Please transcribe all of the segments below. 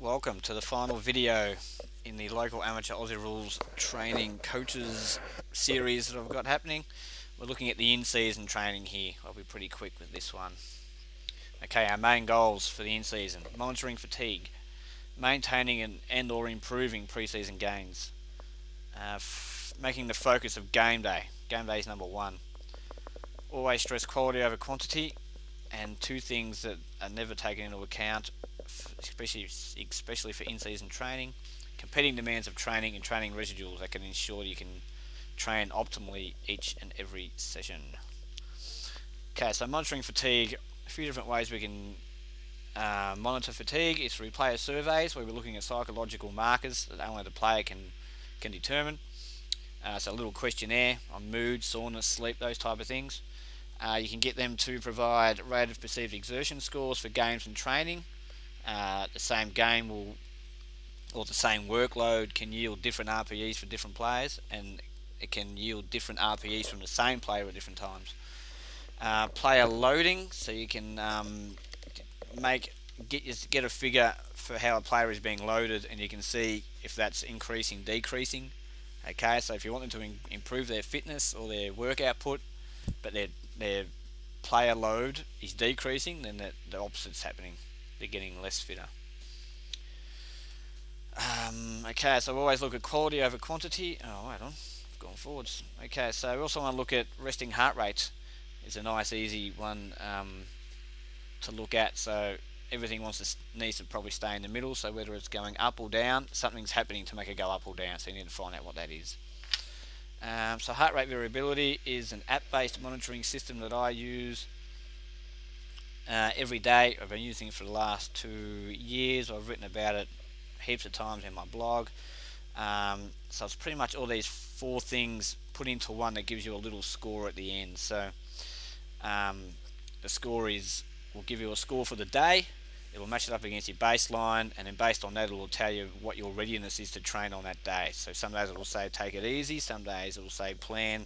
Welcome to the final video in the local amateur Aussie Rules training coaches series that I've got happening. We're looking at the in-season training here. I'll be pretty quick with this one. Okay, our main goals for the in-season: monitoring fatigue, maintaining and or improving pre-season gains, making the focus of game day. Game day is number one. Always stress quality over quantity, and two things that are never taken into account, especially for in-season training: competing demands of training and training residuals that can ensure you can train optimally each and every session. Okay, so monitoring fatigue. A few different ways we can monitor fatigue is through player surveys, where we're looking at psychological markers that only the player can determine. So a little questionnaire on mood, soreness, sleep, those type of things. You can get them to provide rate of perceived exertion scores for games and training. The same game will, or the same workload can yield different RPEs for different players, and it can yield different RPEs from the same player at different times. Player loading, so you can get a figure for how a player is being loaded, and you can see if that's increasing, decreasing. Okay, so if you want them to improve their fitness or their work output, but their player load is decreasing, then the opposite's happening. They're getting less fitter. Okay, so we always look at quality over quantity. Oh, wait on, I've gone forwards. Okay, so we also want to look at resting heart rate. It's a nice, easy one to look at. So everything needs to probably stay in the middle. So whether it's going up or down, something's happening to make it go up or down. So you need to find out what that is. So heart rate variability is an app-based monitoring system that I use every day. I've been using it for the last 2 years. I've written about it heaps of times in my blog. So it's pretty much all these four things put into one that gives you a little score at the end. So the score will give you a score for the day. It will match it up against your baseline, and then based on that, it will tell you what your readiness is to train on that day. So some days it will say take it easy, some days it will say plan,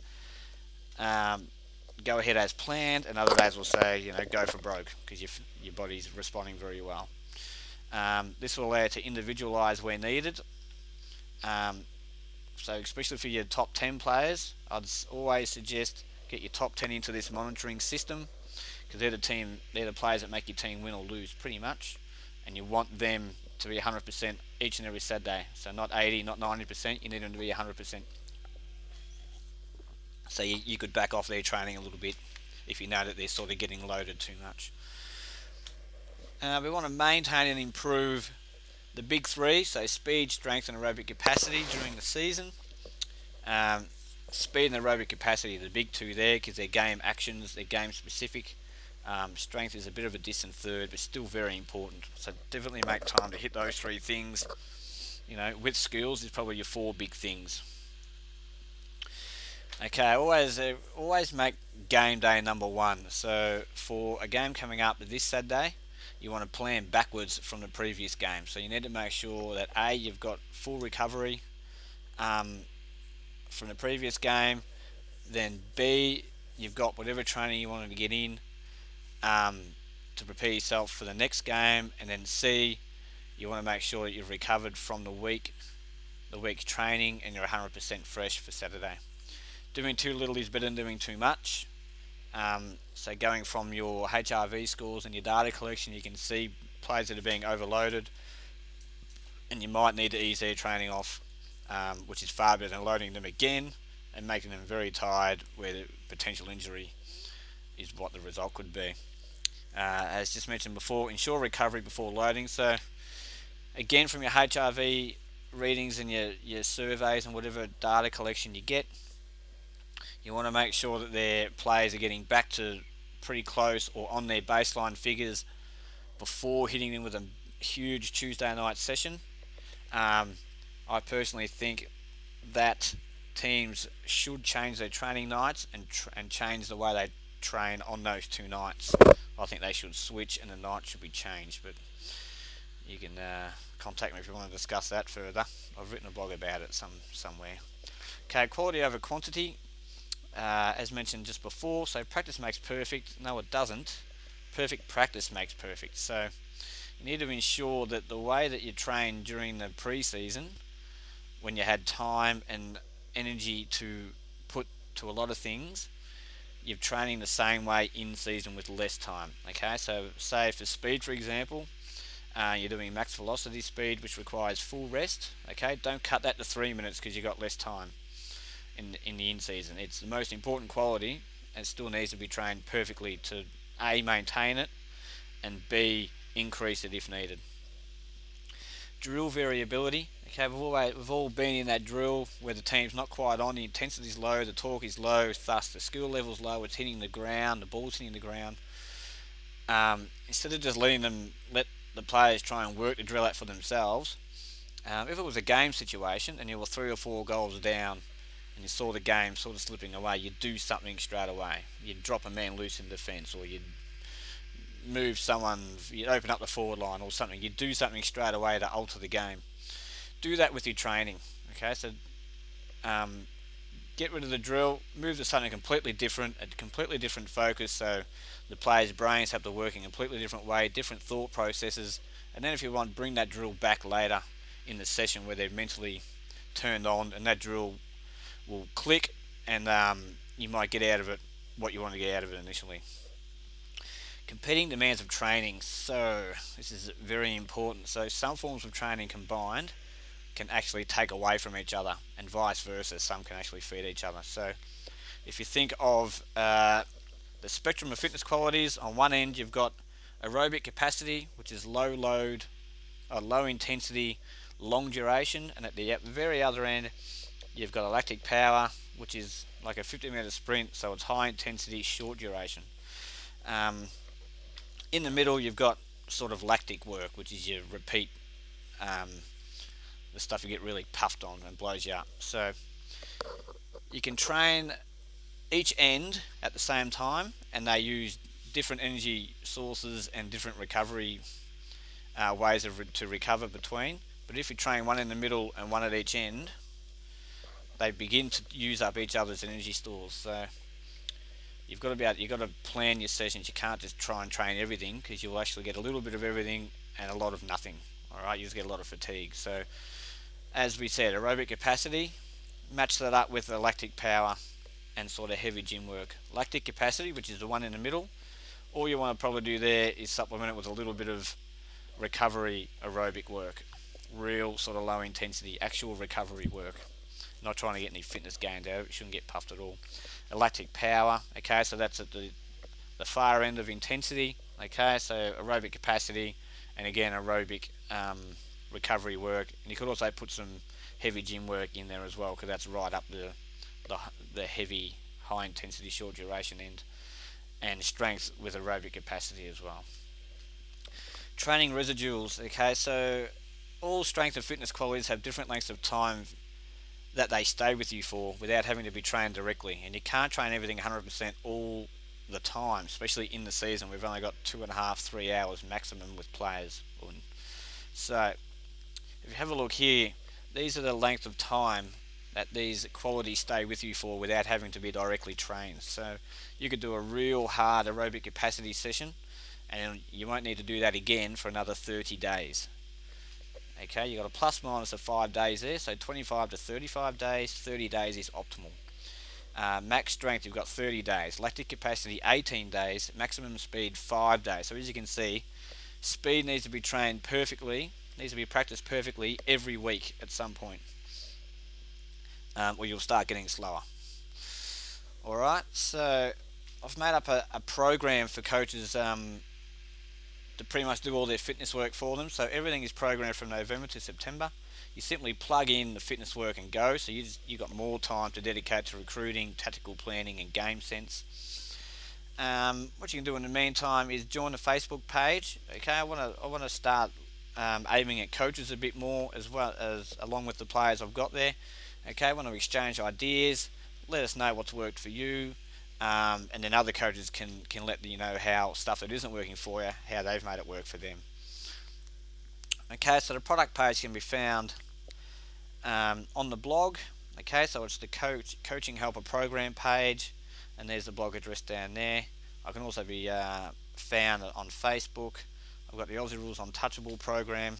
go ahead as planned, and other days will say go for broke because your body's responding very well. This will allow you to individualize where needed. So especially for your top 10 players, I'd always suggest get your top 10 into this monitoring system, because they're the players that make your team win or lose pretty much, and you want them to be 100% each and every Saturday. So not 80, not 90%, you need them to be 100%. So you could back off their training a little bit if you know that they're sort of getting loaded too much. We want to maintain and improve the big three, so speed, strength and aerobic capacity during the season. Speed and aerobic capacity are the big two there, because they're game actions, they're game specific. Strength is a bit of a distant third, but still very important. So definitely make time to hit those three things. With skills is probably your four big things. Okay, always make game day number one. So for a game coming up this Saturday, you want to plan backwards from the previous game. So you need to make sure that A, you've got full recovery from the previous game. Then B, you've got whatever training you wanted to get in to prepare yourself for the next game. And then C, you want to make sure that you've recovered from the week's training, and you're 100% fresh for Saturday. Doing too little is better than doing too much. So going from your HRV scores and your data collection, you can see players that are being overloaded, and you might need to ease their training off, which is far better than loading them again and making them very tired, where the potential injury is what the result could be. As just mentioned before, ensure recovery before loading. So again, from your HRV readings and your surveys and whatever data collection you get, you want to make sure that their players are getting back to pretty close or on their baseline figures before hitting them with a huge Tuesday night session. I personally think that teams should change their training nights and change the way they train on those 2 nights. I think they should switch and the night should be changed, but you can contact me if you want to discuss that further. I've written a blog about it somewhere. Okay, quality over quantity. As mentioned just before, so practice makes perfect. No, it doesn't. Perfect practice makes perfect. So You need to ensure that the way that you train during the pre-season, when you had time and energy to put to a lot of things, you're training the same way in season with less time. Okay, so say for speed, for example, you're doing max velocity speed, which requires full rest. Okay, don't cut that to 3 minutes because you've got less time in the in season. It's the most important quality, and it still needs to be trained perfectly to a maintain it and b increase it if needed. Drill variability. Okay, we've all been in that drill where the team's not quite on, the intensity's low, the torque is low, thus the skill level's low, it's hitting the ground, the ball's hitting the ground. Instead of just let the players try and work the drill out for themselves, if it was a game situation and you were 3 or 4 goals down and you saw the game sort of slipping away, you'd do something straight away. You'd drop a man loose in defence, or you'd move someone, you'd open up the forward line or something. You'd do something straight away to alter the game. Do that with your training. Okay, so um, get rid of the drill, move to something completely different, a completely different focus, so the players' brains have to work in a completely different way, different thought processes, and then if you want, bring that drill back later in the session where they're mentally turned on, and that drill will click, and you might get out of it what you want to get out of it initially. Competing demands of training. So this is very important. So some forms of training combined can actually take away from each other, and vice versa. Some can actually feed each other. So if you think of the spectrum of fitness qualities, on one end you've got aerobic capacity, which is low load, low intensity, long duration, and at the very other end you've got lactic power, which is like a 50-meter sprint, so it's high intensity, short duration. Um, in the middle you've got sort of lactic work, which is your repeat, um, the stuff you get really puffed on and blows you up. So you can train each end at the same time, and they use different energy sources and different recovery ways to recover between. But if you train one in the middle and one at each end, they begin to use up each other's energy stores. So you've got to plan your sessions. You can't just try and train everything, because you'll actually get a little bit of everything and a lot of nothing. All right, you just get a lot of fatigue. So as we said, aerobic capacity, match that up with the lactic power and sort of heavy gym work. Lactic capacity, which is the one in the middle, all you want to probably do there is supplement it with a little bit of recovery aerobic work, real sort of low intensity actual recovery work, not trying to get any fitness gains out of it. Shouldn't get puffed at all. Lactic power, okay, so that's at the far end of intensity. Okay, so aerobic capacity, and again aerobic recovery work, and you could also put some heavy gym work in there as well, because that's right up the heavy high intensity short duration end, and strength with aerobic capacity as well. Training residuals, okay, so all strength and fitness qualities have different lengths of time that they stay with you for without having to be trained directly, and you can't train everything 100% all the time, especially in the season. We've only got 2.5 3 hours maximum with players. So if you have a look here, these are the length of time that these qualities stay with you for without having to be directly trained. So you could do a real hard aerobic capacity session, and you won't need to do that again for another 30 days. Okay, you got a plus minus of 5 days there, so 25 to 35 days. 30 days is optimal. Max strength, you've got 30 days. Lactic capacity, 18 days. Maximum speed, 5 days. So as you can see, speed needs to be trained perfectly, needs to be practiced perfectly every week at some point, or you'll start getting slower. Alright, so I've made up a program for coaches to pretty much do all their fitness work for them. So everything is programmed from November to September. You simply plug in the fitness work and go. So you got more time to dedicate to recruiting, tactical planning, and game sense. What you can do in the meantime is join the Facebook page. Okay, I want to start aiming at coaches a bit more, as well as along with the players I've got there. Okay, I want to exchange ideas. Let us know what's worked for you. And then other coaches can let you know how stuff that isn't working for you, how they've made it work for them. Okay, so the product page can be found on the blog. Okay, so it's the Coaching Helper Program page, and there's the blog address down there. I can also be found on Facebook. We've got the Aussie Rules Untouchable program,